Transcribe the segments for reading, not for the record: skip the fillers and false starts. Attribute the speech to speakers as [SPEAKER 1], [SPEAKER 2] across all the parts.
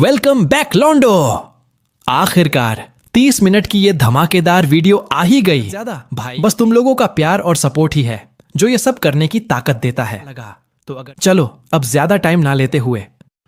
[SPEAKER 1] Welcome back लॉन्डो। आखिरकार 30 minute की ये धमाकेदार वीडियो आ ही गई। ज्यादा भाई बस तुम लोगों का प्यार और सपोर्ट ही है जो ये सब करने की ताकत देता है। चलो अब ज्यादा टाइम ना लेते हुए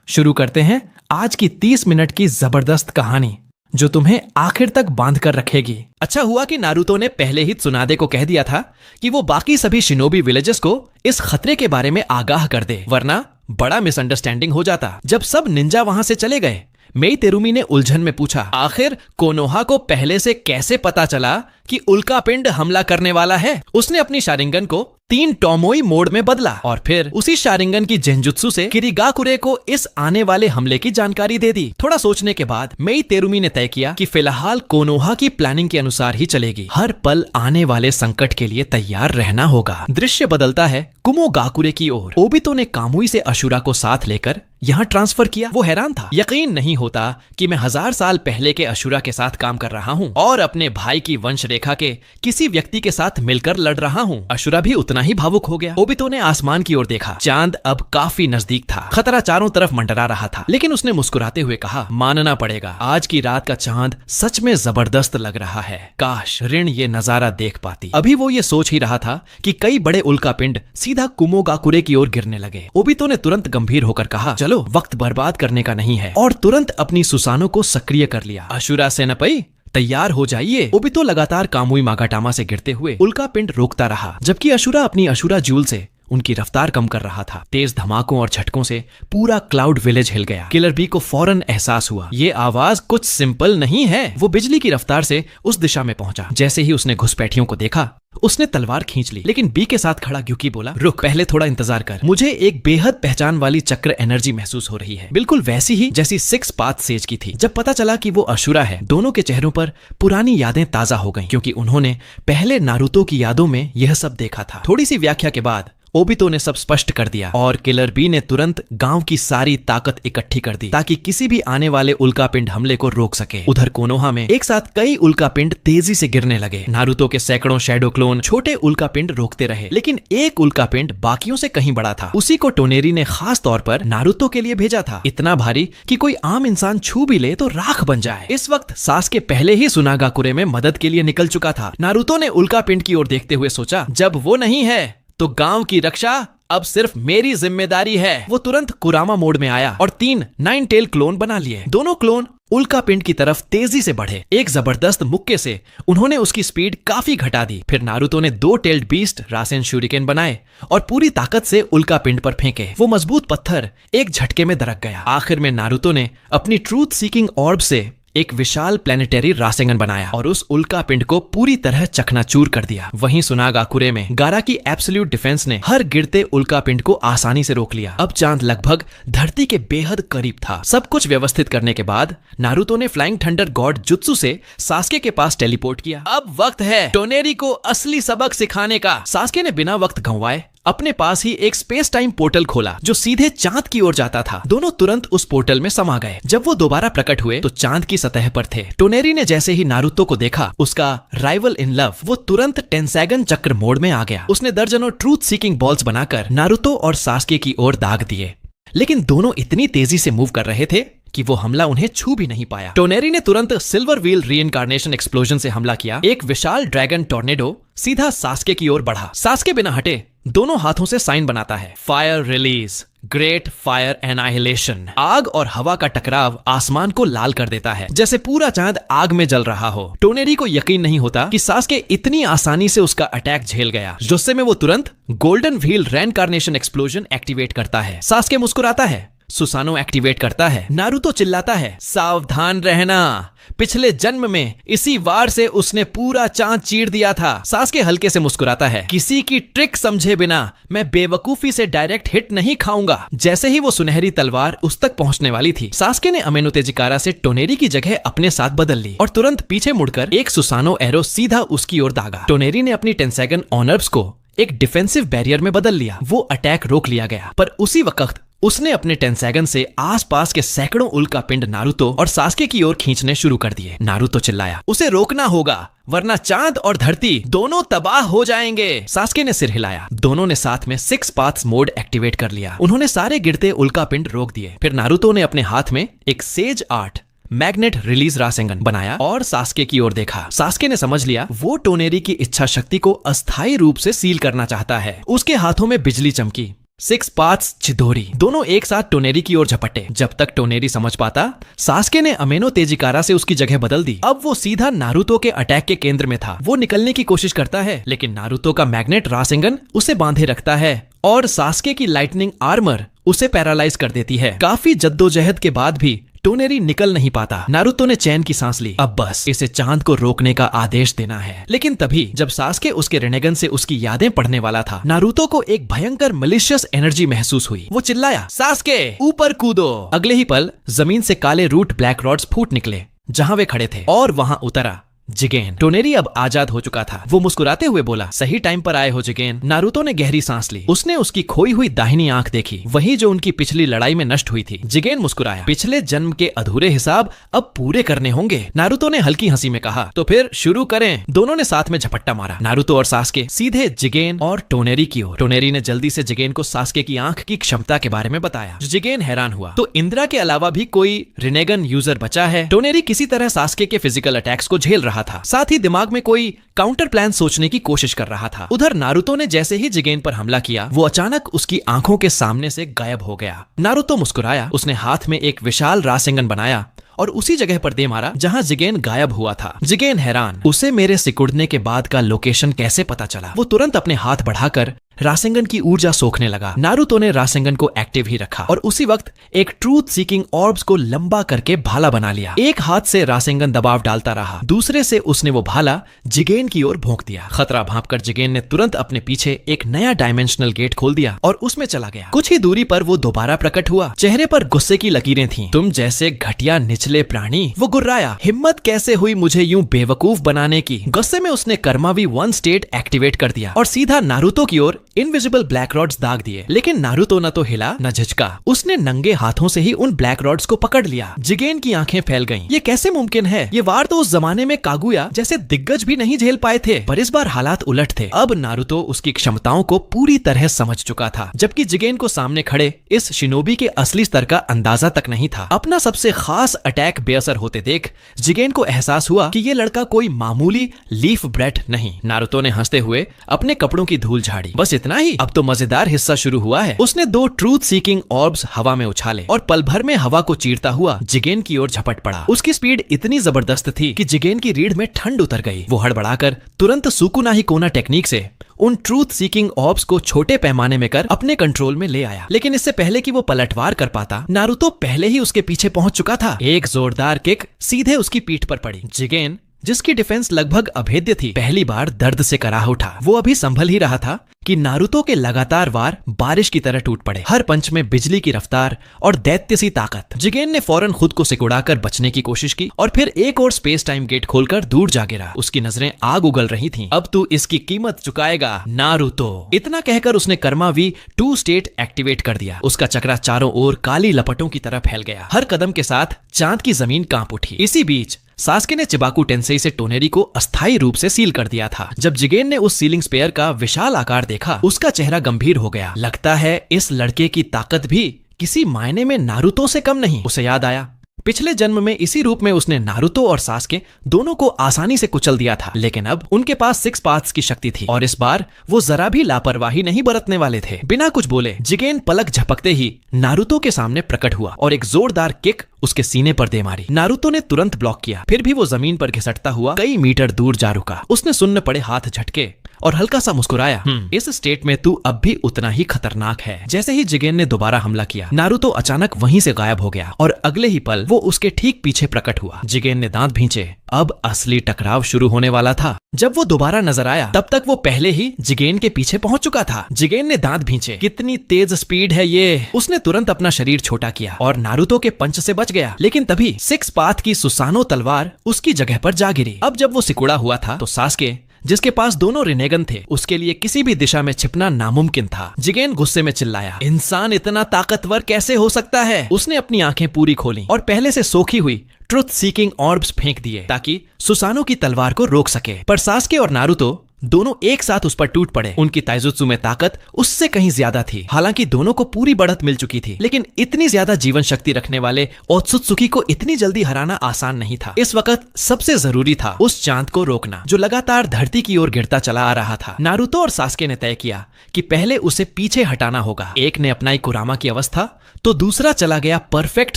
[SPEAKER 1] शुरू करते हैं आज की 30 मिनट की जबरदस्त कहानी जो तुम्हें आखिर तक बांध कर रखेगी। अच्छा हुआ कि नारुतो ने पहले ही त्सुनादे को कह दिया था कि वो बाकी सभी शिनोबी विलेजेस को इस खतरे के बारे में आगाह कर दे, वरना बड़ा मिसअंडरस्टैंडिंग हो जाता। जब सब निंजा वहां से चले गए, मेई तेरुमी ने उलझन में पूछा, आखिर कोनोहा को पहले से कैसे पता चला कि उल्कापिंड हमला करने वाला है? उसने अपनी शारिंगन को 3 टोमोई मोड में बदला और फिर उसी शारिंगन की जेंजुत्सु से किरिगाकुरे को इस आने वाले हमले की जानकारी दे दी। थोड़ा सोचने के बाद मेई तेरुमी ने तय किया कि फिलहाल कोनोहा की प्लानिंग के अनुसार ही चलेगी। हर पल आने वाले संकट के लिए तैयार रहना होगा। दृश्य बदलता है कुमोगाकुरे की ओर। ओबितो ने कामुई से अशुरा को साथ लेकर यहाँ ट्रांसफर किया। वो हैरान था, यकीन नहीं होता कि मैं 1000 साल पहले के अशुरा के साथ काम कर रहा हूँ और अपने भाई की वंश रेखा के किसी व्यक्ति के साथ मिलकर लड़ रहा हूँ। अशुरा भी उतना ही भावुक हो गया। ओबितो ने आसमान की ओर देखा। चांद अब काफी नजदीक था। खतरा चारों तरफ मंडरा रहा था, लेकिन उसने मुस्कुराते हुए कहा, मानना पड़ेगा आज की रात का चांद सच में जबरदस्त लग रहा है। काश ऋण ये नजारा देख पाती। अभी वो ये सोच ही रहा था कि कई बड़े उल्कापिंड सीधा कुमोगाकुरे की ओर गिरने लगे। ओबितो ने तुरंत गंभीर होकर कहा, चलो वक्त बर्बाद करने का नहीं है, और तुरंत अपनी सुसानो को सक्रिय कर लिया। अशुरा सेनापति तैयार हो जाइए। ओबितो लगातार कामुई मागाटामा से गिरते हुए उल्कापिंड रोकता रहा, जबकि अशुरा अपनी अशुरा जूल से उनकी रफ्तार कम कर रहा था। तेज धमाकों और झटकों से पूरा क्लाउड विलेज हिल गया। किलर बी को फौरन एहसास हुआ, ये आवाज कुछ सिंपल नहीं है। वो बिजली की रफ्तार से उस दिशा में पहुंचा। जैसे ही उसने घुसपैठियों को देखा, उसने तलवार खींच ली, लेकिन बी के साथ खड़ा ग्यूकी बोला, रुक, पहले थोड़ा इंतजार कर। मुझे एक बेहद पहचान वाली चक्र एनर्जी महसूस हो रही है, बिल्कुल वैसी ही जैसी 6 पाथ सेज की थी। जब पता चला कि वो अशुरा है, दोनों के चेहरों पर पुरानी यादें ताजा हो गईं, क्योंकि उन्होंने पहले नारुतो की यादों में यह सब देखा था। थोड़ी सी व्याख्या के बाद ओबितो ने सब स्पष्ट कर दिया और किलर बी ने तुरंत गांव की सारी ताकत इकट्ठी कर दी ताकि किसी भी आने वाले उल्कापिंड हमले को रोक सके। उधर कोनोहा में एक साथ कई उल्कापिंड तेजी से गिरने लगे। नारुतो के सैकड़ों शैडो क्लोन छोटे उल्कापिंड रोकते रहे, लेकिन एक उल्कापिंड बाकियों से कहीं बड़ा था। उसी को टोनेरी ने खास तौर पर नारुतो के लिए भेजा था, इतना भारी कि कोई आम इंसान छू भी ले तो राख बन जाए। इस वक्त सासके पहले ही सुनागाकुरे में मदद के लिए निकल चुका था। नारुतो ने उल्कापिंड की ओर देखते हुए सोचा, जब वो नहीं है तो गांव की रक्षा अब सिर्फ मेरी जिम्मेदारी है। वो तुरंत कुरामा मोड में आया और 3 9 टेल क्लोन बना लिए। दोनों क्लोन उल्कापिंड की तरफ तेजी से बढ़े। एक जबरदस्त मुक्के से उन्होंने उसकी स्पीड काफी घटा दी। फिर नारुतो ने 2 टेल्ड बीस्ट रासेन शूरिकेन बनाए और पूरी ताकत से उल्कापिंड पर फेंके। वो मजबूत पत्थर एक झटके में दरक गया। आखिर में नारुतो ने अपनी ट्रूथ सीकिंग ऑर्ब से एक विशाल प्लेनेटरी रासेंगन बनाया और उस उल्कापिंड को पूरी तरह चकनाचूर कर दिया। वहीं सुनागाकुरे में गारा की एब्सोल्यूट डिफेंस ने हर गिरते उल्कापिंड को आसानी से रोक लिया। अब चांद लगभग धरती के बेहद करीब था। सब कुछ व्यवस्थित करने के बाद नारुतो ने फ्लाइंग थंडर गॉड जुत्सु से सास्के के पास टेलीपोर्ट किया। अब वक्त है टोनेरी को असली सबक सिखाने का। सास्के ने बिना वक्त गंवाए अपने पास ही एक स्पेस टाइम पोर्टल खोला जो सीधे चांद की ओर जाता था। दोनों तुरंत उस पोर्टल में समा गए। जब वो दोबारा प्रकट हुए तो चांद की सतह पर थे। टोनेरी ने जैसे ही नारुतो को देखा, उसका राइवल इन लव, वो तुरंत टेंसैगन चक्र मोड में आ गया। उसने दर्जनों ट्रूथ सीकिंग बॉल्स बनाकर नारुतो और सास्के की ओर दाग दिए, लेकिन दोनों इतनी तेजी से मूव कर रहे थे कि वो हमला उन्हें छू भी नहीं पाया। टोनेरी ने तुरंत सिल्वर व्हील रीइंकार्नेशन एक्सप्लोजन से हमला किया। एक विशाल ड्रैगन टॉर्नेडो सीधा सास्के की ओर बढ़ा। सास्के बिना हटे दोनों हाथों से साइन बनाता है, fire release, great fire annihilation. आग और हवा का टकराव आसमान को लाल कर देता है, जैसे पूरा चांद आग में जल रहा हो। टोनेरी को यकीन नहीं होता कि सास्के इतनी आसानी से उसका अटैक झेल गया। गुस्से में वो तुरंत golden wheel reincarnation explosion activate करता है। सास्के मुस्कुराता है, सुसानो एक्टिवेट करता है। नारुतो चिल्लाता है, सावधान रहना, पिछले जन्म में इसी वार से उसने पूरा चांद चीर दिया था। सास्के हल्के से मुस्कुराता है, किसी की ट्रिक समझे बिना मैं बेवकूफी से डायरेक्ट हिट नहीं खाऊंगा। जैसे ही वो सुनहरी तलवार उस तक पहुंचने वाली थी, सास्के ने अमेनो तेजिकारा से टोनेरी की जगह अपने साथ बदल ली और तुरंत पीछे मुड़कर एक सुसानो एरो सीधा उसकी ओर दागा। टोनेरी ने अपनी टेंसैगन ऑनर्ब्स को एक डिफेंसिव बैरियर में बदल लिया। वो अटैक रोक लिया गया, पर उसी वक्त उसने अपने टेंसेगन से आसपास के सैकड़ों उल्का पिंड नारुतो और सास्के की ओर खींचने शुरू कर दिए। नारुतो चिल्लाया, उसे रोकना होगा वरना चांद और धरती दोनों तबाह हो जाएंगे। सास्के ने सिर हिलाया। दोनों ने साथ में 6 पाथ्स मोड एक्टिवेट कर लिया। उन्होंने सारे गिरते उल्का पिंड रोक दिए। फिर नारुतो ने अपने हाथ में एक सेज आर्ट मैग्नेट रिलीज रासेंगन बनाया और सास्के की ओर देखा। सास्के ने समझ लिया वो टोनेरी की इच्छा शक्ति को अस्थायी रूप से सील करना चाहता है। उसके हाथों में बिजली चमकी। 6 पाथ्स चिदोरी दोनों एक साथ टोनेरी की ओर झपटे। जब तक टोनेरी समझ पाता, सास्के ने अमेनो तेजिकारा से उसकी जगह बदल दी। अब वो सीधा नारुतो के अटैक के केंद्र में था। वो निकलने की कोशिश करता है, लेकिन नारुतो का मैग्नेट रासेंगन उसे बांधे रखता है और सास्के की लाइटनिंग आर्मर उसे पैरालाइज कर देती है। काफी जद्दोजहद के बाद भी टोनेरी निकल नहीं पाता। नारुतो ने चैन की सांस ली। अब बस इसे चांद को रोकने का आदेश देना है। लेकिन तभी जब सास्के उसके रेनेगन से उसकी यादें पढ़ने वाला था, नारुतो को एक भयंकर मलिशियस एनर्जी महसूस हुई। वो चिल्लाया, सास्के ऊपर कूदो। अगले ही पल जमीन से काले रूट ब्लैक रॉड्स फूट निकले जहां वे खड़े थे और वहां उतरा जिगेन। टोनेरी अब आजाद हो चुका था। वो मुस्कुराते हुए बोला, सही टाइम पर आए हो जिगेन। नारुतो ने गहरी सांस ली। उसने उसकी खोई हुई दाहिनी आंख देखी, वही जो उनकी पिछली लड़ाई में नष्ट हुई थी। जिगेन मुस्कुराया, पिछले जन्म के अधूरे हिसाब अब पूरे करने होंगे। नारुतो ने हल्की हंसी में कहा, तो फिर शुरू करें। दोनों ने साथ में झपट्टा मारा। नारुतो और सास्के सीधे जिगेन और टोनेरी की ओर। टोनेरी ने जल्दी से जिगेन को सास्के की आंख की क्षमता के बारे में बताया। जिगेन हैरान हुआ, तो इंदिरा के अलावा भी कोई रिनेगन यूजर बचा है? टोनेरी किसी तरह सास्के के फिजिकल अटैक्स को झेल रहा था, साथ ही दिमाग में कोई काउंटर प्लान सोचने की कोशिश कर रहा था। उधर नारुतो ने जैसे ही जिगेन पर हमला किया, वो अचानक उसकी आंखों के सामने से गायब हो गया। नारुतो मुस्कुराया। उसने हाथ में एक विशाल रासेंगन बनाया और उसी जगह पर दे मारा जहां जिगेन गायब हुआ था। जिगेन हैरान, उसे मेरे सिकुड़ने के बाद का लोकेशन कैसे पता चला? वो तुरंत अपने हाथ बढ़ाकर रासेंगन की ऊर्जा सोखने लगा। नारुतो ने रासेंगन को एक्टिव ही रखा और उसी वक्त एक ट्रूथ सीकिंग ऑर्ब्स को लंबा करके भाला बना लिया। एक हाथ से रासेंगन दबाव डालता रहा, दूसरे से उसने वो भाला जिगेन की ओर भोंक दिया। खतरा भांपकर जिगेन ने तुरंत अपने पीछे एक नया डायमेंशनल गेट खोल दिया और उसमें चला गया। कुछ ही दूरी पर वो दोबारा प्रकट हुआ। चेहरे पर गुस्से की लकीरें थीं। तुम जैसे घटिया निचले प्राणी। वो गुर्राया, हिम्मत कैसे हुई मुझे यूं बेवकूफ बनाने की? गुस्से में उसने कर्मावी 1 स्टेट एक्टिवेट कर दिया और सीधा नारुतो की ओर इनविजिबल ब्लैक रॉड्स दाग दिए। लेकिन नारुतो न तो हिला न झिझका। उसने नंगे हाथों से ही उन ब्लैक रॉड्स को पकड़ लिया। जिगेन की आंखें फैल गईं। ये कैसे मुमकिन है? ये वार तो उस जमाने में कागुया जैसे दिग्गज भी नहीं झेल पाए थे, पर इस बार हालात उलट थे। अब नारुतो उसकी क्षमताओं को पूरी तरह समझ चुका था, जबकि जिगेन को सामने खड़े इस शिनोबी के असली स्तर का अंदाजा तक नहीं था। अपना सबसे खास अटैक बेअसर होते देख जिगेन को एहसास हुआ कि ये लड़का कोई मामूली लीफ ब्रेड नहीं। नारुतो ने हंसते हुए अपने कपड़ों की धूल झाड़ी। बस इतना ही? अब तो मजेदार हिस्सा शुरू हुआ है। उसने 2 ट्रूथ सीकिंग ऑर्ब्स हवा में उछाले और पल भर में हवा को चीरता हुआ जिगेन की ओर झपट पड़ा। उसकी स्पीड इतनी जबरदस्त थी कि जिगेन की रीढ़ में ठंड उतर गई। वो हड़बड़ाकर तुरंत सुकुनाही कोना टेक्निक से उन ट्रूथ सीकिंग ऑर्ब्स को छोटे पैमाने में कर अपने कंट्रोल में ले आया। लेकिन इससे पहले कि वो पलटवार कर पाता, नारुतो पहले ही उसके पीछे पहुंच चुका था। एक जोरदार किक सीधे उसकी पीठ पर पड़ी। जिगेन, जिसकी डिफेंस लगभग अभेद्य थी, पहली बार दर्द से कराह उठा। वो अभी संभल ही रहा था कि नारुतो के लगातार वार बारिश की तरह टूट पड़े, हर पंच में बिजली की रफ्तार और दैत्य सी ताकत। जिगेन ने फौरन खुद को सिकुड़ाकर बचने की कोशिश की और फिर एक और स्पेस टाइम गेट खोलकर दूर जा गिरा। उसकी नजरें आग उगल रही थीं। अब तू इसकी कीमत चुकाएगा नारुतो। इतना कहकर उसने कर्मा वी 2 स्टेट एक्टिवेट कर दिया। उसका चक्रा चारों ओर काली लपटों की तरह फैल गया। हर कदम के साथ चांद की जमीन कांप उठी। इसी बीच सास्के ने चिबाकू टेंसेई से टोनेरी को अस्थायी रूप से सील कर दिया था। जब जिगेन ने उस सीलिंग स्पेयर का विशाल आकार देखा, उसका चेहरा गंभीर हो गया। लगता है इस लड़के की ताकत भी किसी मायने में नारुतो से कम नहीं। उसे याद आया, पिछले जन्म में इसी रूप में उसने नारुतो और सास्के दोनों को आसानी से कुचल दिया था, लेकिन अब उनके पास 6 पाथ्स की शक्ति थी और इस बार वो जरा भी लापरवाही नहीं बरतने वाले थे। बिना कुछ बोले जिगेन पलक झपकते ही नारुतो के सामने प्रकट हुआ और एक जोरदार किक उसके सीने पर दे मारी। नारुतो ने तुरंत ब्लॉक किया, फिर भी वो जमीन पर घिसटता हुआ कई मीटर दूर जा रुका। उसने सुन्न पड़े हाथ झटके और हल्का सा मुस्कुराया। इस स्टेट में तू अब भी उतना ही खतरनाक है। जैसे ही जिगेन ने दोबारा हमला किया, नारुतो अचानक वहीं से गायब हो गया और अगले ही पल वो उसके ठीक पीछे प्रकट हुआ। जिगेन ने दांत भींचे। अब असली टकराव शुरू होने वाला था। जब वो दोबारा नजर आया, तब तक वो पहले ही जिगेन के पीछे पहुंच चुका था। जिगेन ने दांत भींचे। कितनी तेज स्पीड है ये! उसने तुरंत अपना शरीर छोटा किया और नारुतो के पंच से बच गया। लेकिन तभी 6 पाथ की सुसानो तलवार उसकी जगह पर जा गिरी। अब जब वो सिकुड़ा हुआ था तो सास्के जिसके पास दोनों रिनेगन थे, उसके लिए किसी भी दिशा में छिपना नामुमकिन था। जिगेन गुस्से में चिल्लाया, इंसान इतना ताकतवर कैसे हो सकता है? उसने अपनी आंखें पूरी खोली और पहले से सोखी हुई ट्रुथ सीकिंग ऑर्ब्स फेंक दिए ताकि सुसानो की तलवार को रोक सके। पर सास्के और नारुतो दोनों एक साथ उस पर टूट पड़े। उनकी ताइजुत्सु में ताकत उससे कहीं ज्यादा थी। हालांकि दोनों को पूरी बढ़त मिल चुकी थी, लेकिन इतनी ज्यादा जीवन शक्ति रखने वाले ओत्सुत्सुकी को इतनी जल्दी हराना आसान नहीं था। इस वक्त सबसे जरूरी था उस चांद को रोकना जो लगातार धरती की ओर गिरता चला आ रहा था। नारुतो और सास्के ने तय किया कि पहले उसे पीछे हटाना होगा। एक ने अपनाई कुरामा की अवस्था तो दूसरा चला गया परफेक्ट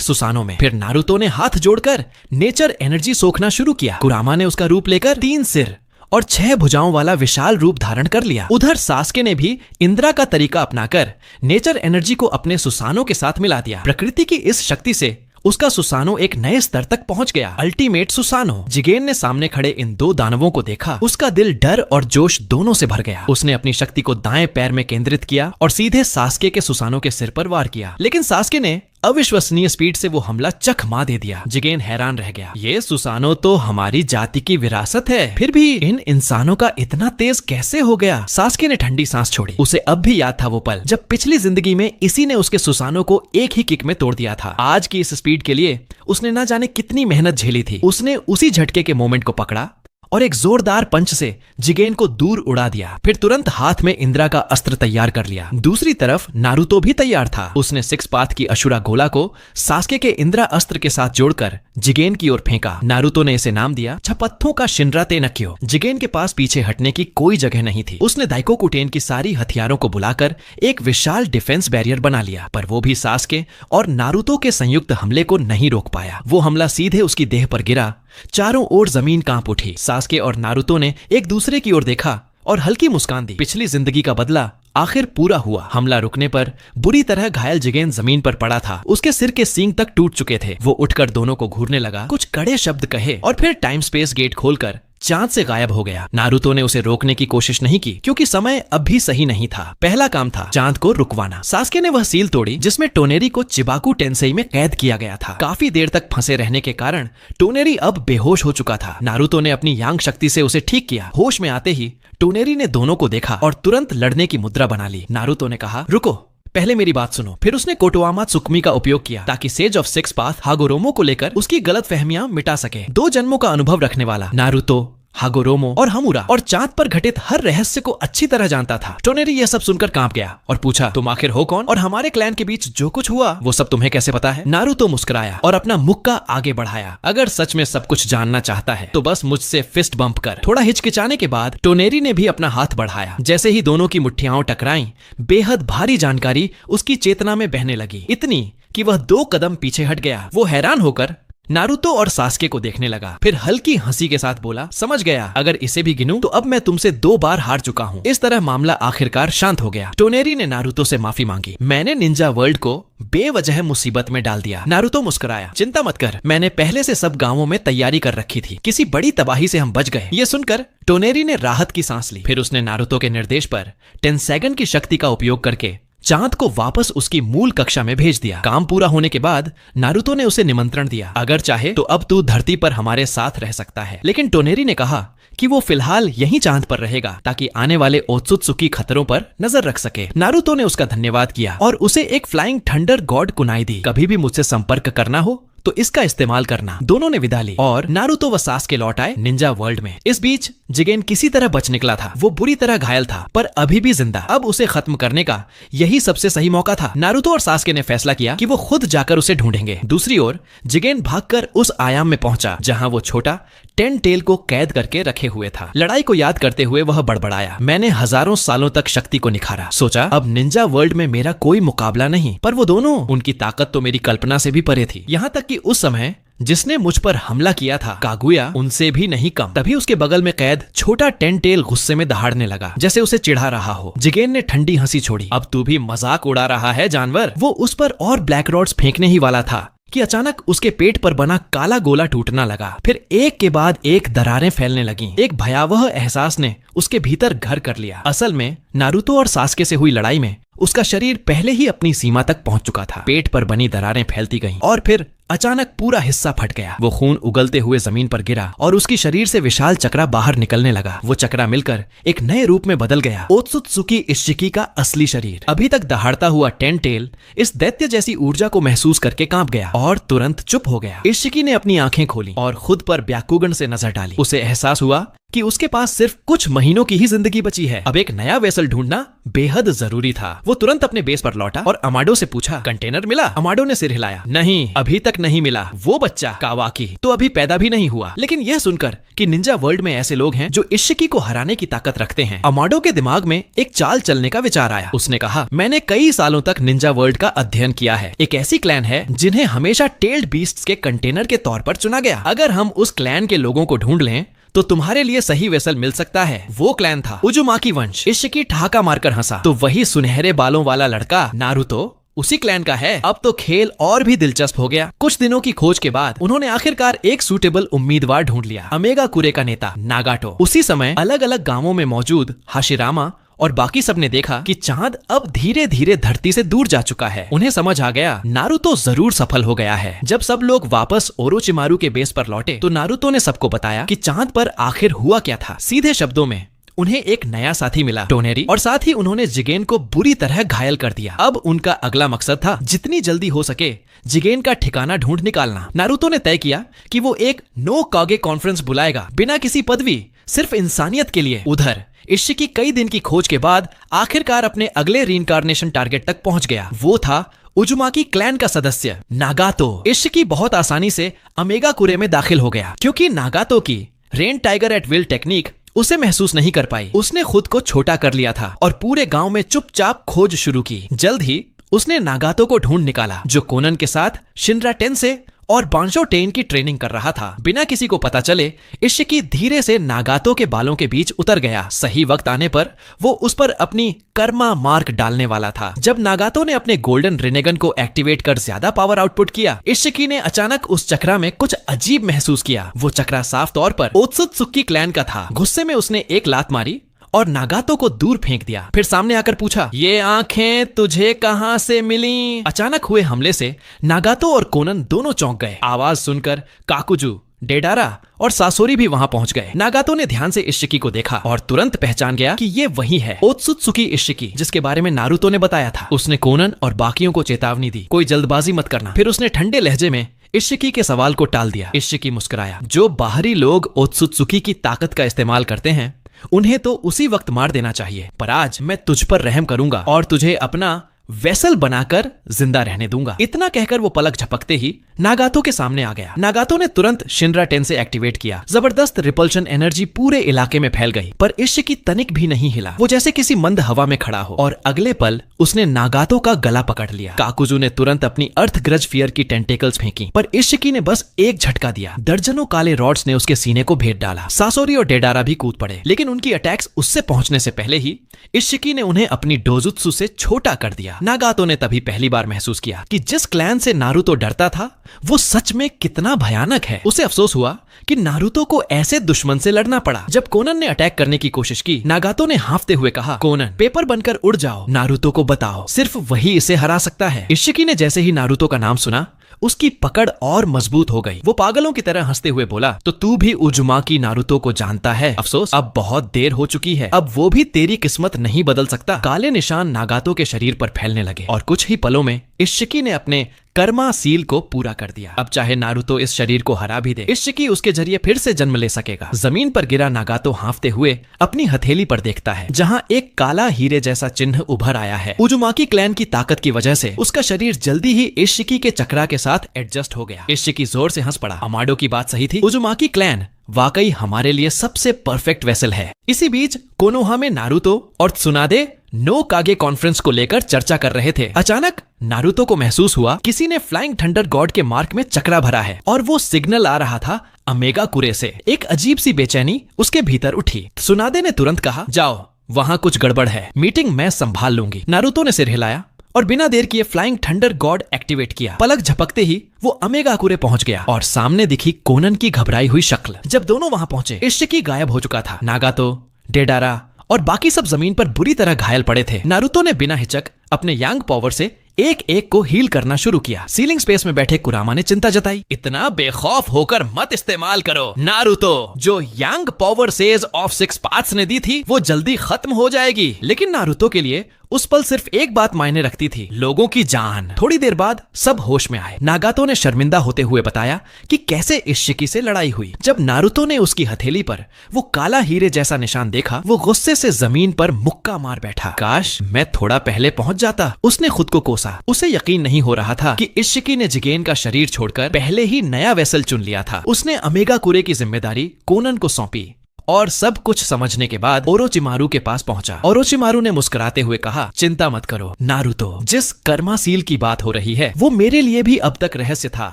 [SPEAKER 1] सुसानो में। फिर नारुतो ने हाथ जोड़कर नेचर एनर्जी सोखना शुरू किया। कुरामा ने उसका रूप लेकर 3 सिर और 6 भुजाओं वाला विशाल रूप धारण कर लिया। उधर सास्के ने भी इंद्रा का तरीका अपनाकर नेचर एनर्जी को अपने सुसानो के साथ मिला दिया। प्रकृति की इस शक्ति से उसका सुसानो एक नए स्तर तक पहुंच गया, अल्टीमेट सुसानो। जिगेन ने सामने खड़े इन 2 दानवों को देखा। उसका दिल डर और जोश दोनों से भर गया। उसने अपनी शक्ति को दाएं पैर में केंद्रित किया और सीधे सास्के के सुसानो के सिर पर वार किया। लेकिन सास्के ने अविश्वसनीय स्पीड से वो हमला चकमा दे दिया। जिगेन हैरान रह गया, ये सुसानो तो हमारी जाति की विरासत है, फिर भी इन इंसानों का इतना तेज कैसे हो गया? सास्के ने ठंडी सांस छोड़ी। उसे अब भी याद था वो पल जब पिछली जिंदगी में इसी ने उसके सुसानो को एक ही किक में तोड़ दिया था। आज की इस स्पीड के लिए उसने ना जाने कितनी मेहनत झेली थी। उसने उसी झटके के मोमेंट को पकड़ा और एक जोरदार पंच से जिगेन को दूर उड़ा दिया। फिर तुरंत हाथ में इंद्रा का अस्त्र तैयार कर लिया। दूसरी तरफ नारुतो भी तैयार था। उसने 6 पाथ की अशुरा गोला को सास्के के इंद्रा अस्त्र के साथ जोड़कर जिगेन की ओर फेंका। नारुतो ने इसे नाम दिया छपत्थों का शिनरा तेनक्यो। जिगेन के पास पीछे हटने की कोई जगह नहीं थी। उसने दाइकोकुटेन की सारी हथियारों को बुलाकर एक विशाल डिफेंस बैरियर बना लिया, पर वो भी सास्के और नारुतो के संयुक्त हमले को नहीं रोक पाया। वो हमला सीधे उसकी देह पर गिरा। चारों ओर जमीन कांप उठी। सास्के और नारुतो ने एक दूसरे की ओर देखा और हल्की मुस्कान दी। पिछली जिंदगी का बदला आखिर पूरा हुआ। हमला रुकने पर बुरी तरह घायल जिगेन जमीन पर पड़ा था। उसके सिर के सींग तक टूट चुके थे। वो उठकर दोनों को घूरने लगा, कुछ कड़े शब्द कहे और फिर टाइम स्पेस गेट खोलकर चांद से गायब हो गया। नारुतो ने उसे रोकने की कोशिश नहीं की क्योंकि समय अब भी सही नहीं था। पहला काम था चांद को रुकवाना। सास्के ने वह सील तोड़ी जिसमें टोनेरी को चिबाकू टेंसेई में कैद किया गया था। काफी देर तक फंसे रहने के कारण टोनेरी अब बेहोश हो चुका था। नारुतो ने अपनी यांग शक्ति से उसे ठीक किया। होश में आते ही टोनेरी ने दोनों को देखा और तुरंत लड़ने की मुद्रा बना ली। नारुतो ने कहा, रुको, पहले मेरी बात सुनो। फिर उसने कोटोआमा त्सुकुमी का उपयोग किया ताकि सेज ऑफ 6 पाथ हागोरोमो को लेकर उसकी गलतफहमियां मिटा सके। 2 जन्मों का अनुभव रखने वाला नारुतो, हागोरोमो और हमूरा और चांद पर घटित हर रहस्य को अच्छी तरह जानता था। टोनेरी यह सब सुनकर कांप गया और पूछा, तुम आखिर हो कौन और हमारे क्लैन के बीच जो कुछ हुआ वो सब तुम्हें कैसे पता है? नारुतो मुस्कुराया और अपना मुक्का आगे बढ़ाया। अगर सच में सब कुछ जानना चाहता है तो बस मुझसे फिस्ट बम्प कर। थोड़ा हिचकिचाने के बाद टोनेरी ने भी अपना हाथ बढ़ाया। जैसे ही दोनों की मुट्ठियां टकराईं, बेहद भारी जानकारी उसकी चेतना में बहने लगी, इतनी कि वह 2 कदम पीछे हट गया। वो हैरान होकर नारुतो और सास्के को देखने लगा, फिर हल्की हंसी के साथ बोला, समझ गया, अगर इसे भी गिनूं तो अब मैं तुमसे 2 बार हार चुका हूँ। इस तरह मामला आखिरकार शांत हो गया। टोनेरी ने नारुतो से माफी मांगी। मैंने निंजा वर्ल्ड को बेवजह मुसीबत में डाल दिया। नारुतो मुस्कुराया, चिंता मत कर, मैंने पहले से सब गांवों में तैयारी कर रखी थी। किसी बड़ी तबाही से हम बच गए। ये सुनकर टोनेरी ने राहत की सांस ली। फिर उसने नारुतो के निर्देश पर टेंसेगन की शक्ति का उपयोग करके चांद को वापस उसकी मूल कक्षा में भेज दिया। काम पूरा होने के बाद नारुतो ने उसे निमंत्रण दिया, अगर चाहे तो अब तू धरती पर हमारे साथ रह सकता है। लेकिन टोनेरी ने कहा कि वो फिलहाल यहीं चांद पर रहेगा ताकि आने वाले ओत्सुत्सुकी खतरों पर नजर रख सके। नारुतो ने उसका धन्यवाद किया और उसे एक फ्लाइंग थंडर गॉड कुनाई दी। कभी भी मुझसे संपर्क करना हो तो इसका इस्तेमाल करना। दोनों ने विदा ली और नारुतो व सास्के लौट आए निंजा वर्ल्ड में। इस बीच जिगेन किसी तरह बच निकला था। वो बुरी तरह घायल था पर अभी भी जिंदा। अब उसे खत्म करने का यही सबसे सही मौका था। नारुतो और सास्के ने फैसला किया कि वो खुद जाकर उसे ढूंढेंगे। दूसरी ओर जिगेन भागकर उस आयाम में पहुंचा जहां वो छोटा 10 टेल को कैद करके रखे हुए था। लड़ाई को याद करते हुए वह बड़बड़ाया, मैंने हजारों सालों तक शक्ति को निखारा। सोचा अब निंजा वर्ल्ड में मेरा कोई मुकाबला नहीं, पर वो दोनों, उनकी ताकत तो मेरी कल्पना से भी परे थी। यहाँ तक कि उस समय जिसने मुझ पर हमला किया था कागुया उनसे भी नहीं कम। तभी उसके बगल में कैद छोटा 10 टेल गुस्से में दहाड़ने लगा जैसे उसे चिढ़ा रहा हो। जिगेन ने ठंडी हंसी छोड़ी, अब तू भी मजाक उड़ा रहा है जानवर। वो उस पर और ब्लैक रॉड्स फेंकने ही वाला था कि अचानक उसके पेट पर बना काला गोला टूटना लगा। फिर एक के बाद एक दरारें फैलने लगीं। एक भयावह एहसास ने उसके भीतर घर कर लिया। असल में नारुतो और सास्के से हुई लड़ाई में उसका शरीर पहले ही अपनी सीमा तक पहुंच चुका था। पेट पर बनी दरारें फैलती गईं और फिर अचानक पूरा हिस्सा फट गया। वो खून उगलते हुए जमीन पर गिरा और उसकी शरीर से विशाल चक्रा बाहर निकलने लगा। वो चक्रा मिलकर एक नए रूप में बदल गया, ओत्सुत्सुकी इशिकी का असली शरीर। अभी तक दहाड़ता हुआ टेन टेल इस दैत्य जैसी ऊर्जा को महसूस करके कांप गया और तुरंत चुप हो गया। इशिकी ने अपनी आंखें खोली और खुद पर ब्याकुगन से नजर डाली। उसे एहसास हुआ कि उसके पास सिर्फ कुछ महीनों की ही जिंदगी बची है। अब एक नया वेसल ढूंढना बेहद जरूरी था। वो तुरंत अपने बेस पर लौटा और अमाडो से पूछा, कंटेनर मिला? अमाडो ने सिर हिलाया, नहीं, अभी तक नहीं मिला। वो बच्चा कावाकी तो अभी पैदा भी नहीं हुआ। लेकिन यह सुनकर कि निंजा वर्ल्ड में ऐसे लोग हैं जो इशिकी को हराने की ताकत रखते हैं, अमाडो के दिमाग में एक चाल चलने का विचार आया। उसने कहा, मैंने कई सालों तक निंजा वर्ल्ड का अध्ययन किया है। एक ऐसी क्लैन है जिन्हें हमेशा टेल्ड बीस्ट्स के कंटेनर के तौर पर चुना गया। अगर हम उस क्लैन के लोगों को ढूंढ लें तो तुम्हारे लिए सही वेसल मिल सकता है। वो क्लैन था उजुमाकी वंश। इशिकी ठहाका मारकर हंसा, तो वही सुनहरे बालों वाला लड़का नारुतो उसी क्लैन का है। अब तो खेल और भी दिलचस्प हो गया। कुछ दिनों की खोज के बाद उन्होंने आखिरकार एक सूटेबल उम्मीदवार ढूंढ लिया, अमेगा कुरे का नेता नागाटो। उसी समय अलग अलग गांवों में मौजूद हाशिरामा और बाकी सब ने देखा कि चांद अब धीरे धीरे धरती से दूर जा चुका है। उन्हें समझ आ गया नारुतो जरूर सफल हो गया है। जब सब लोग वापस ओरोचिमारू के बेस पर लौटे तो नारुतो ने सबको बताया कि चांद पर आखिर हुआ क्या था। सीधे शब्दों में उन्हें एक नया साथी मिला, टोनेरी, और साथ ही उन्होंने जिगेन को बुरी तरह घायल कर दिया। अब उनका अगला मकसद था जितनी जल्दी हो सके जिगेन का ठिकाना ढूंढ निकालना। नारुतो ने तय किया कि वो एक नो कागे कॉन्फ्रेंस बुलाएगा, बिना किसी पदवी, सिर्फ इंसानियत के लिए। उधर इशिकी कई दिन की खोज के बाद आखिरकार अपने अगले रीइंकार्नेशन टारगेट तक पहुंच गया। वो था उजुमाकी क्लैन का सदस्य नागातो। इशिकी बहुत आसानी से अमेगा कुरे में दाखिल हो गया क्योंकि नागातो की rain tiger at will technique उसे महसूस नहीं कर पाई। उसने खुद को छोटा कर लिया था और पूरे गांव में चुपचाप खोज शुरू की। जल्द ही उसने नागातो को ढूंढ निकाला जो कोनन के साथ शिनरा टेंसे और बांशो टेन की ट्रेनिंग कर रहा था। बिना किसी को पता चले इशिकी धीरे से नागातो के बालों के बीच उतर गया। सही वक्त आने पर वो उस पर अपनी कर्मा मार्क डालने वाला था। जब नागातो ने अपने गोल्डन रिनेगन को एक्टिवेट कर ज्यादा पावर आउटपुट किया, इशिकी ने अचानक उस चक्रा में कुछ अजीब महसूस किया। वो चक्रा साफ तौर पर ओत्सुत्सुकी क्लैन का था। गुस्से में उसने एक लात मारी और नागातो को दूर फेंक दिया। फिर सामने आकर पूछा, ये आंखें तुझे कहां से मिली? अचानक हुए हमले से नागातो और कोनन दोनों चौंक गए। आवाज सुनकर काकुजू, डेडारा और सासोरी भी वहां पहुंच गए। नागातो ने ध्यान से इशिकी को देखा और तुरंत पहचान गया कि ये वही है, ओत्सुत्सुकी इशिकी, जिसके बारे में नारुतो ने बताया था। उसने कोनन और बाकियों को चेतावनी दी, कोई जल्दबाजी मत करना। फिर उसने ठंडे लहजे में इशिकी के सवाल को टाल दिया। इशिकी मुस्कुराया, जो बाहरी लोग ओत्सुत्सुकी की ताकत का इस्तेमाल करते हैं उन्हें तो उसी वक्त मार देना चाहिए, पर आज मैं तुझ पर रहम करूंगा और तुझे अपना वेसल बनाकर जिंदा रहने दूंगा। इतना कहकर वो पलक झपकते ही नागातो के सामने आ गया। नागातो ने तुरंत शिनरा टेन से एक्टिवेट किया। जबरदस्त रिपल्शन एनर्जी पूरे इलाके में फैल गई, पर इशिकी तनिक भी नहीं हिला। वो जैसे किसी मंद हवा में खड़ा हो। और अगले पल उसने नागातो का गला पकड़ लिया। काकुजू ने तुरंत अपनी अर्थ ग्रज फियर की टेंटेकल्स फेंकी, पर इशिकी ने बस एक झटका दिया। दर्जनों काले रॉड्स ने उसके सीने को भेद डाला। सासोरी और डेडारा भी कूद पड़े, लेकिन उनकी अटैक्स उससे पहुंचने से पहले ही इशिकी ने उन्हें अपनी डोजुत्सु से छोटा कर दिया। नागातो ने तभी पहली बार महसूस किया कि जिस क्लैन से नारुतो डरता था वो सच में कितना भयानक है। उसे अफसोस हुआ कि नारुतो को ऐसे दुश्मन से लड़ना पड़ा। जब कोनन ने अटैक करने की कोशिश की, नागातो ने हांफते हुए कहा, कोनन, पेपर बनकर उड़ जाओ, नारुतो को बताओ, सिर्फ वही इसे हरा सकता है। इशिकी ने जैसे ही नारुतो का नाम सुना उसकी पकड़ और मजबूत हो गई। वो पागलों की तरह हंसते हुए बोला, तो तू भी उजुमाकी नारुतो को जानता है? अफसोस, अब बहुत देर हो चुकी है। अब वो भी तेरी किस्मत नहीं बदल सकता। काले निशान नागातो के शरीर पर फैलने लगे और कुछ ही पलों में इशिकी ने अपने कर्मा सील को पूरा कर दिया। अब चाहे नारुतो इस शरीर को हरा भी दे, इशिकी उसके जरिए फिर से जन्म ले सकेगा। जमीन पर गिरा नागातो हांफते हुए अपनी हथेली पर देखता है, जहां एक काला हीरे जैसा चिन्ह उभर आया है। उजुमाकी क्लैन की ताकत की वजह से उसका शरीर जल्दी ही इशिकी के चक्रा के साथ एडजस्ट हो गया। इशिकी जोर से हंस पड़ा। अमाडो की बात सही थी, उजुमाकी क्लैन वाकई हमारे लिए सबसे परफेक्ट वेसल है। इसी बीच कोनोहा में नारुतो और त्सुनादे नो कागे कॉन्फ्रेंस को लेकर चर्चा कर रहे थे। अचानक नारुतो को महसूस हुआ किसी ने फ्लाइंग थंडर गॉड के मार्क में चक्रा भरा है और वो सिग्नल आ रहा था अमेगा कुरे से। एक अजीब सी बेचैनी उसके भीतर उठी। त्सुनादे ने तुरंत कहा, जाओ, वहां कुछ गड़बड़ है, मीटिंग मैं संभाल लूंगी। नारुतो ने सिर हिलाया और बिना देर किए फ्लाइंग थंडर गॉड एक्टिवेट किया। पलक झपकते ही वो अमेगा कुरे पहुंच गया और सामने दिखी कोनन की घबराई हुई शक्ल। जब दोनों वहां पहुंचे, इशिकी गायब हो चुका था। नागातो, डेडारा और बाकी सब जमीन पर बुरी तरह घायल पड़े थे। नारुतो ने बिना हिचक अपने यांग पावर से एक एक को हील करना शुरू किया। सीलिंग स्पेस में बैठे कुरामा ने चिंता जताई, इतना बेखौफ होकर मत इस्तेमाल करो नारुतो, जो यांग पावर सेज ऑफ 6 पार्ट्स ने दी थी वो जल्दी खत्म हो जाएगी। लेकिन नारुतो के लिए उस पल सिर्फ एक बात मायने रखती थी, लोगों की जान। थोड़ी देर बाद सब होश में आए। नागातो ने शर्मिंदा होते हुए बताया कि कैसे इशिकी से लड़ाई हुई। जब नारुतो ने उसकी हथेली पर वो काला हीरे जैसा निशान देखा, वो गुस्से से जमीन पर मुक्का मार बैठा। काश मैं थोड़ा पहले पहुंच जाता, उसने खुद को कोसा। उसे यकीन नहीं हो रहा था कि इशिकी ने जिगेन का शरीर छोड़कर पहले ही नया वेसल चुन लिया था। उसने अमेगा कुरे की जिम्मेदारी कोनन को सौंपी और सब कुछ समझने के बाद ओरोचिमारू के पास पहुंचा। ओरोचिमारू ने मुस्कुराते हुए कहा, चिंता मत करो नारुतो, जिस कर्मा सील की बात हो रही है वो मेरे लिए भी अब तक रहस्य था,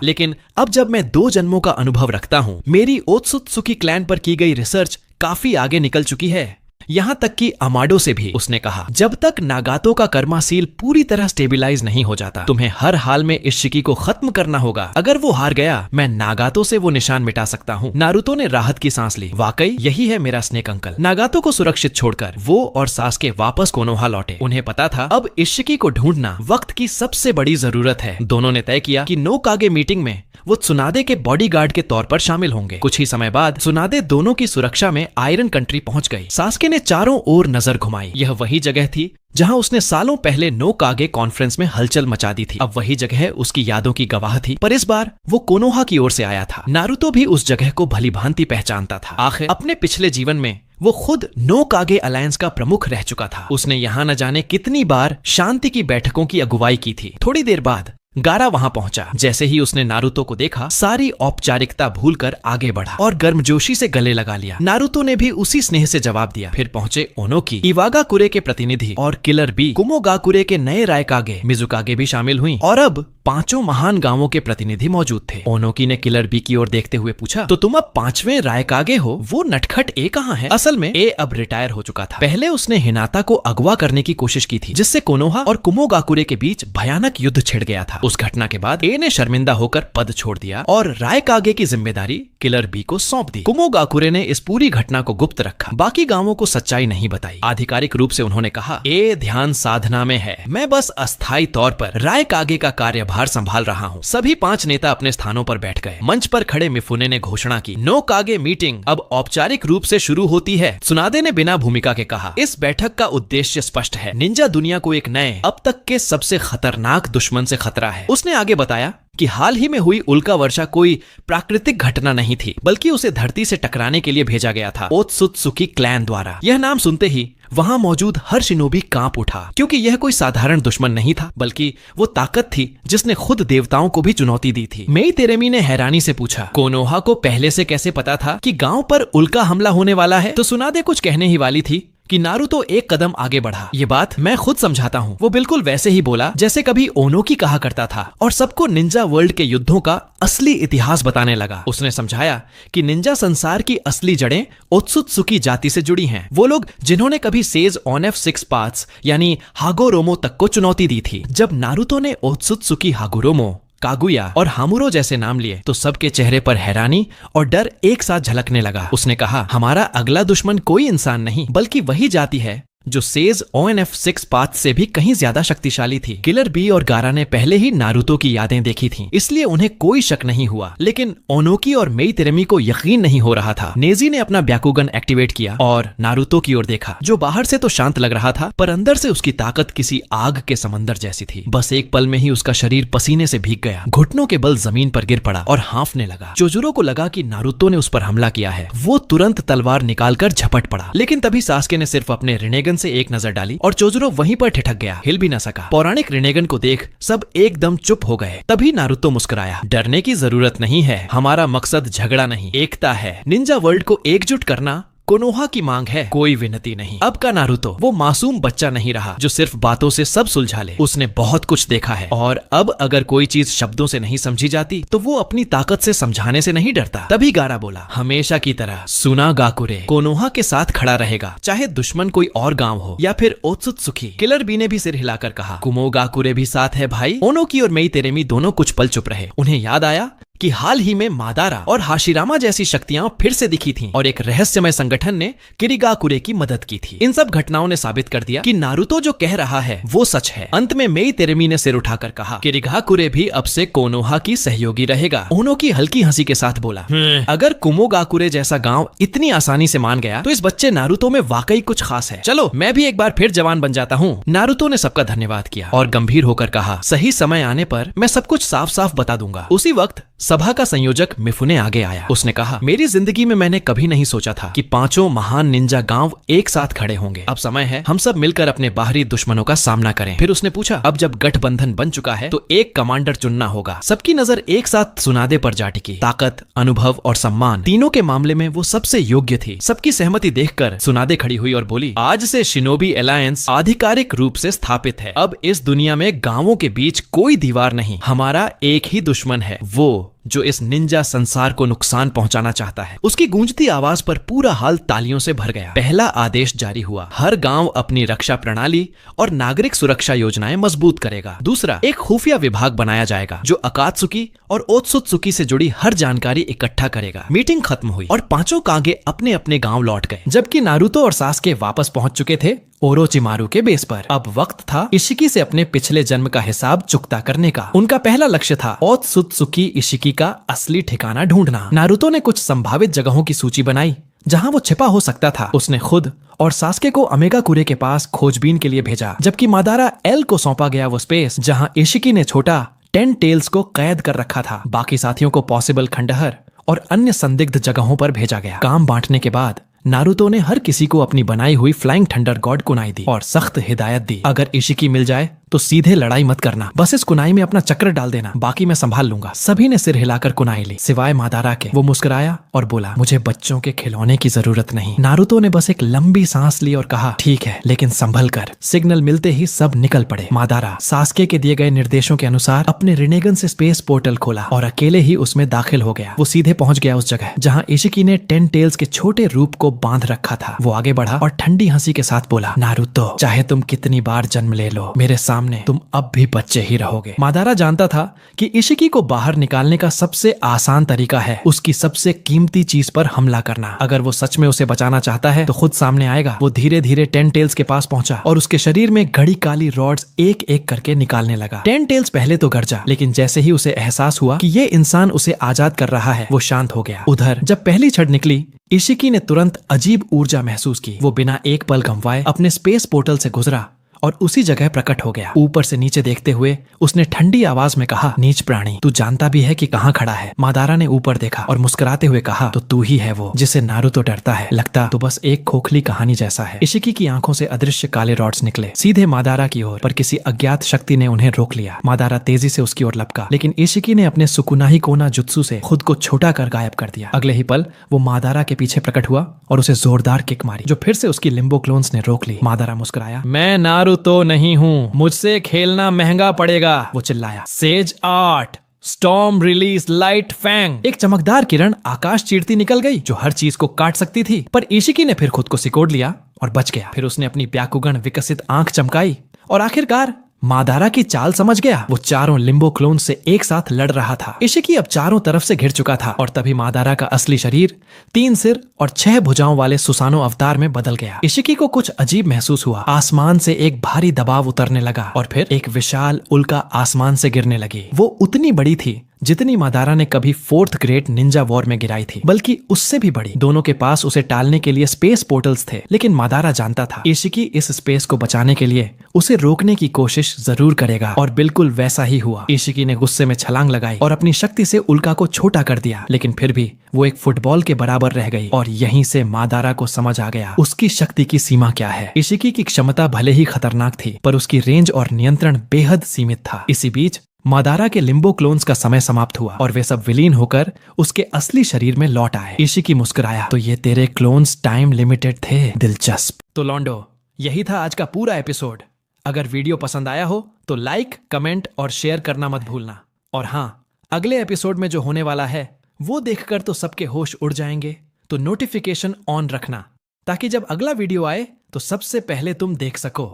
[SPEAKER 1] लेकिन अब जब मैं 2 जन्मों का अनुभव रखता हूँ, मेरी ओत्सुत्सुकी क्लैन पर की गई रिसर्च काफी आगे निकल चुकी है, यहाँ तक कि अमाडो से भी। उसने कहा, जब तक नागातो का कर्मा सील पूरी तरह स्टेबिलाईज नहीं हो जाता, तुम्हें हर हाल में इशिकी को खत्म करना होगा। अगर वो हार गया, मैं नागातो से वो निशान मिटा सकता हूँ। नारुतो ने राहत की सांस ली। वाकई यही है मेरा स्नेक अंकल। नागातो को सुरक्षित छोड़कर वो और सासके वापस कोनोहा लौटे। उन्हें पता था अब इशिकी को ढूंढना वक्त की सबसे बड़ी जरूरत है। दोनों ने तय किया कि नोकागे मीटिंग में वो त्सुनादे के बॉडीगार्ड के तौर पर शामिल होंगे। कुछ ही समय बाद त्सुनादे दोनों की सुरक्षा में आयरन कंट्री पहुंच गई। सासके ने चारों ओर नजर घुमाई। यह वही जगह थी जहां उसने सालों पहले नोकागे कॉन्फ्रेंस में हलचल मचा दी थी। अब वही जगह उसकी यादों की गवाह थी, पर इस बार वो कोनोहा की ओर से आया था। नारुतो भी उस जगह को भली भांति पहचानता था। आखिर अपने पिछले जीवन में वो खुद नोकागे अलायंस का प्रमुख रह चुका था। उसने यहाँ न जाने कितनी बार शांति की बैठकों की अगुवाई की थी। थोड़ी देर बाद गारा वहां पहुंचा। जैसे ही उसने नारुतो को देखा, सारी औपचारिकता भूलकर आगे बढ़ा और गर्मजोशी से गले लगा लिया। नारुतो ने भी उसी स्नेह से जवाब दिया। फिर पहुंचे ओनोकी, इवागाकुरे के प्रतिनिधि और किलर बी, कुमोगाकुरे के नए रायकागे मिजुकागे भी शामिल हुई और अब 5 महान गांवों के प्रतिनिधि मौजूद थे। ओनोकी ने किलर बी की ओर देखते हुए पूछा, तो तुम अब 5वें रायकागे हो? वो नटखट ए कहाँ है? असल में ए अब रिटायर हो चुका था। पहले उसने हिनाता को अगवा करने की कोशिश की थी, जिससे कोनोहा और कुमोगाकुरे के बीच भयानक युद्ध छिड़ गया था। उस घटना के बाद ए ने शर्मिंदा होकर पद छोड़ दिया और रायकागे की जिम्मेदारी किलर बी को सौंप दी। कुमोगाकुरे ने इस पूरी घटना को गुप्त रखा, बाकी गांवों को सच्चाई नहीं बताई। आधिकारिक रूप से उन्होंने कहा, ए ध्यान साधना में है, मैं बस अस्थायी तौर पर रायकागे का कार्यभार संभाल रहा हूँ। सभी 5 नेता अपने स्थानों पर बैठ गए। मंच पर खड़े मिफुने ने घोषणा की, नोकागे मीटिंग अब औपचारिक रूप से शुरू होती है। त्सुनादे ने बिना भूमिका के कहा, इस बैठक का उद्देश्य स्पष्ट है। निंजा दुनिया को एक नए, अब तक के सबसे खतरनाक दुश्मन से खतरा है। उसने आगे बताया कि हाल ही में हुई उल्का वर्षा कोई प्राकृतिक घटना नहीं थी, बल्कि उसे धरती से टकराने के लिए भेजा गया था ओत्सुत्सुकी क्लैन द्वारा। यह नाम सुनते ही वहां मौजूद हर शिनोबी कांप उठा, क्योंकि यह कोई साधारण दुश्मन नहीं था, बल्कि वो ताकत थी जिसने खुद देवताओं को भी चुनौती दी थी। मेई तेरेमी ने हैरानी से पूछा, कोनोहा को पहले से कैसे पता था कि गांव पर उल्का हमला होने वाला है? तो त्सुनादे कुछ कहने ही वाली थी कि नारुतो एक कदम आगे बढ़ा। ये बात मैं खुद समझाता हूँ। वो बिल्कुल वैसे ही बोला जैसे कभी ओनोकी कहा करता था और सबको निंजा वर्ल्ड के युद्धों का असली इतिहास बताने लगा। उसने समझाया कि निंजा संसार की असली जड़ें ओत्सुत्सुकी जाति से जुड़ी हैं। वो लोग जिन्होंने कभी सेज ऑन एफ 6 पाथ्स यानी हागोरोमो तक को चुनौती दी थी। जब नारुतो ने ओत्सुत्सुकी हागोरोमो, कागुया और हामुरो जैसे नाम लिए तो सबके चेहरे पर हैरानी और डर एक साथ झलकने लगा। उसने कहा, हमारा अगला दुश्मन कोई इंसान नहीं, बल्कि वही जाति है जो सेज ONF 6 पाथ से भी कहीं ज्यादा शक्तिशाली थी। किलर बी और गारा ने पहले ही नारुतो की यादें देखी थीं, इसलिए उन्हें कोई शक नहीं हुआ। लेकिन ओनोकी और मेई तेरेमी को यकीन नहीं हो रहा था। नेजी ने अपना ब्याकुगन एक्टिवेट किया और नारुतो की ओर देखा, जो बाहर से तो शांत लग रहा था, पर अंदर से उसकी ताकत किसी आग के समंदर जैसी थी। बस एक पल में ही उसका शरीर पसीने से भीग गया, घुटनों के बल जमीन पर गिर पड़ा और हांफने लगा। चोजुरो को लगा कि नारुतो ने उस पर हमला किया है। वो तुरंत तलवार निकालकर झपट पड़ा, लेकिन तभी सासके ने सिर्फ अपने रिनेगन से एक नजर डाली और चोजुरो वहीं पर ठिठक गया, हिल भी न सका। पौराणिक रिनेगन को देख सब एकदम चुप हो गए। तभी नारुतो मुस्कुराया, डरने की जरूरत नहीं है, हमारा मकसद झगड़ा नहीं, एकता है। निंजा वर्ल्ड को एकजुट करना कोनोहा की मांग है, कोई विनती नहीं। अब का नारुतो वो मासूम बच्चा नहीं रहा जो सिर्फ बातों से सब सुलझा ले। उसने बहुत कुछ देखा है और अब अगर कोई चीज शब्दों से नहीं समझी जाती तो वो अपनी ताकत से समझाने से नहीं डरता। तभी गारा बोला, हमेशा की तरह सुनागाकुरे कोनोहा के साथ खड़ा रहेगा, चाहे दुश्मन कोई और गांव हो या फिर ओत्सुत्सुकी। किलर बी ने भी सिर हिलाकर कहा, कुमोगाकुरे भी साथ है भाई। ओनोकी और मेई तेरेमी दोनों कुछ पल चुप रहे। उन्हें याद आया कि हाल ही में मादारा और हाशिरामा जैसी शक्तियां फिर से दिखी थीं और एक रहस्यमय संगठन ने किरिगाकुरे की मदद की थी। इन सब घटनाओं ने साबित कर दिया कि नारुतो जो कह रहा है वो सच है। अंत में मेई तेरेमी ने सिर उठाकर कहा, किरिगाकुरे भी अब से कोनोहा की सहयोगी रहेगा। ओनो की हल्की हंसी के साथ बोला, अगर कुमोगाकुरे जैसा गांव इतनी आसानी से मान गया तो इस बच्चे नारुतो में वाकई कुछ खास है। चलो मैं भी एक बार फिर जवान बन जाता हूँ। नारुतो ने सबका धन्यवाद किया और गंभीर होकर कहा, सही समय आने पर मैं सब कुछ साफ साफ बता दूंगा। उसी वक्त सभा का संयोजक मिफुने आगे आया। उसने कहा, मेरी जिंदगी में मैंने कभी नहीं सोचा था कि 5 महान निंजा गांव एक साथ खड़े होंगे। अब समय है हम सब मिलकर अपने बाहरी दुश्मनों का सामना करें। फिर उसने पूछा, अब जब गठबंधन बन चुका है तो एक कमांडर चुनना होगा। सबकी नजर एक साथ सुनादे पर जा टिकी। ताकत, अनुभव और सम्मान तीनों के मामले में वो सबसे योग्य थी। सबकी सहमति देखकर सुनादे खड़ी हुई और बोली, आज से शिनोबी अलायंस आधिकारिक रूप से स्थापित है। अब इस दुनिया में गांवों के बीच कोई दीवार नहीं। हमारा एक ही दुश्मन है, वो जो इस निंजा संसार को नुकसान पहुंचाना चाहता है। उसकी गूंजती आवाज पर पूरा हाल तालियों से भर गया। पहला आदेश जारी हुआ, हर गांव अपनी रक्षा प्रणाली और नागरिक सुरक्षा योजनाएं मजबूत करेगा। दूसरा, एक खुफिया विभाग बनाया जाएगा जो अकात्सुकी और ओत्सुत्सुकी से जुड़ी हर जानकारी इकट्ठा करेगा। मीटिंग खत्म हुई और 5 कागे अपने अपने गांव लौट गए, जबकि नारुतो और सासके वापस पहुंच चुके थे ओरोचिमारू के बेस पर। अब वक्त था इशिकी से अपने पिछले जन्म का हिसाब चुकता करने का। उनका पहला लक्ष्य था ओत्सुत्सुकी इशिकी का असली ठिकाना ढूंढना। नारुतो ने कुछ संभावित जगहों की सूची बनाई जहां वो छिपा हो सकता था। उसने खुद और सासके को अमेगाकुरे के पास खोजबीन के लिए भेजा, जबकि मादारा एल को सौंपा गया वो स्पेस जहां इशिकी ने छोटा 10 टेल्स को कैद कर रखा था। बाकी साथियों को पॉसिबल खंडहर और अन्य संदिग्ध जगहों पर भेजा गया। काम बांटने के बाद नारुतो ने हर किसी को अपनी बनाई हुई फ्लाइंग थंडर गॉड कुनाई दी और सख्त हिदायत दी, अगर इशिकी मिल जाए तो सीधे लड़ाई मत करना, बस इस कुनाई में अपना चक्र डाल देना, बाकी मैं संभाल लूंगा। सभी ने सिर हिलाकर कुनाई ली सिवाय मादारा के। वो मुस्कुराया और बोला, मुझे बच्चों के खिलौने की जरूरत नहीं। नारुतो ने बस एक लंबी सांस ली और कहा, ठीक है लेकिन संभल कर। सिग्नल मिलते ही सब निकल पड़े। मादारा सासके के दिए गए निर्देशों के अनुसार अपने रिनेगन से स्पेस पोर्टल खोला और अकेले ही उसमें दाखिल हो गया। वो सीधे पहुंच गया उस जगह जहां इशिकी ने 10 टेल्स के छोटे रूप को बांध रखा था। वो आगे बढ़ा और ठंडी हंसी के साथ बोला, नारुतो चाहे तुम कितनी बार जन्म ले लो, मेरे सामने तुम अब भी बच्चे ही रहोगे। मादारा जानता था कि इशिकी को बाहर निकालने का सबसे आसान तरीका है उसकी सबसे कीमती चीज पर हमला करना। अगर वो सच में उसे बचाना चाहता है तो खुद सामने आएगा। वो धीरे धीरे 10 टेल्स के पास पहुंचा और उसके शरीर में घड़ी काली रॉड्स एक एक करके निकालने लगा। 10 टेल्स पहले तो गरजा, लेकिन जैसे ही उसे एहसास हुआ कि ये इंसान उसे आजाद कर रहा है, वो शांत हो गया। उधर जब पहली छड़ निकली, इशिकी ने तुरंत अजीब ऊर्जा महसूस की। वो बिना एक पल गंवाए अपने स्पेस पोर्टल से गुजरा और उसी जगह प्रकट हो गया। ऊपर से नीचे देखते हुए उसने ठंडी आवाज में कहा, नीच प्राणी, तू जानता भी है कि कहाँ खड़ा है? मादारा ने ऊपर देखा और मुस्कुराते हुए कहा, तो तू ही है वो जिसे नारुतो डरता है। लगता तो बस एक खोखली कहानी जैसा है। इशिकी की आंखों से अदृश्य काले रॉड्स निकले सीधे मादारा की ओर, पर किसी अज्ञात शक्ति ने उन्हें रोक लिया। मादारा तेजी से उसकी ओर लपका, लेकिन इशिकी ने अपने सुकुनाही कोना जुत्सु से खुद को छोटा कर गायब कर दिया। अगले ही पल वो मादारा के पीछे प्रकट हुआ और उसे जोरदार किक मारी, जो फिर से उसकी लिम्बो क्लोन्स ने रोक ली। मादारा मुस्कुराया, मैं नारुतो नहीं हूँ, मुझसे खेलना महंगा पड़ेगा। वो चिल्लाया, sage art, storm release light fang. एक चमकदार किरण आकाश चीरती निकल गई जो हर चीज को काट सकती थी, पर इशिकी ने फिर खुद को सिकोड़ लिया और बच गया। फिर उसने अपनी ब्याकुगण विकसित आंख चमकाई और आखिरकार मादारा की चाल समझ गया। वो चारों लिम्बो क्लोन से एक साथ लड़ रहा था। इशिकी अब चारों तरफ से घिर चुका था और तभी मादारा का असली शरीर 3 सिर और 6 भुजाओं वाले सुसानो अवतार में बदल गया। इशिकी को कुछ अजीब महसूस हुआ। आसमान से एक भारी दबाव उतरने लगा और फिर एक विशाल उल्का आसमान से गिरने लगी। वो उतनी बड़ी थी जितनी मादारा ने कभी 4th ग्रेट निंजा वॉर में गिराई थी, बल्कि उससे भी बड़ी। दोनों के पास उसे टालने के लिए स्पेस पोर्टल्स थे, लेकिन मादारा जानता था इशिकी इस स्पेस को बचाने के लिए उसे रोकने की कोशिश जरूर करेगा, और बिल्कुल वैसा ही हुआ। इशिकी ने गुस्से में छलांग लगाई और अपनी शक्ति से उल्का को छोटा कर दिया, लेकिन फिर भी वो एक फुटबॉल के बराबर रह गई। और यहीं से मादारा को समझ आ गया उसकी शक्ति की सीमा क्या है। इशिकी की क्षमता भले ही खतरनाक थी, पर उसकी रेंज और नियंत्रण बेहद सीमित था। इसी बीच मादारा के लिम्बो क्लोन्स का समय समाप्त हुआ और वे सब विलीन होकर उसके असली शरीर में लौट आए। इशिकी मुस्कुराया, तो ये तेरे क्लोन्स टाइम लिमिटेड थे, दिलचस्प। तो लॉन्डो, यही था आज का पूरा एपिसोड। अगर वीडियो पसंद आया हो तो लाइक, कमेंट और शेयर करना मत भूलना। और हाँ, अगले एपिसोड में जो होने वाला है वो देखकर तो सबके होश उड़ जाएंगे, तो नोटिफिकेशन ऑन रखना ताकि जब अगला वीडियो आए तो सबसे पहले तुम देख सको।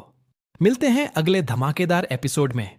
[SPEAKER 1] मिलते हैं अगले धमाकेदार एपिसोड में।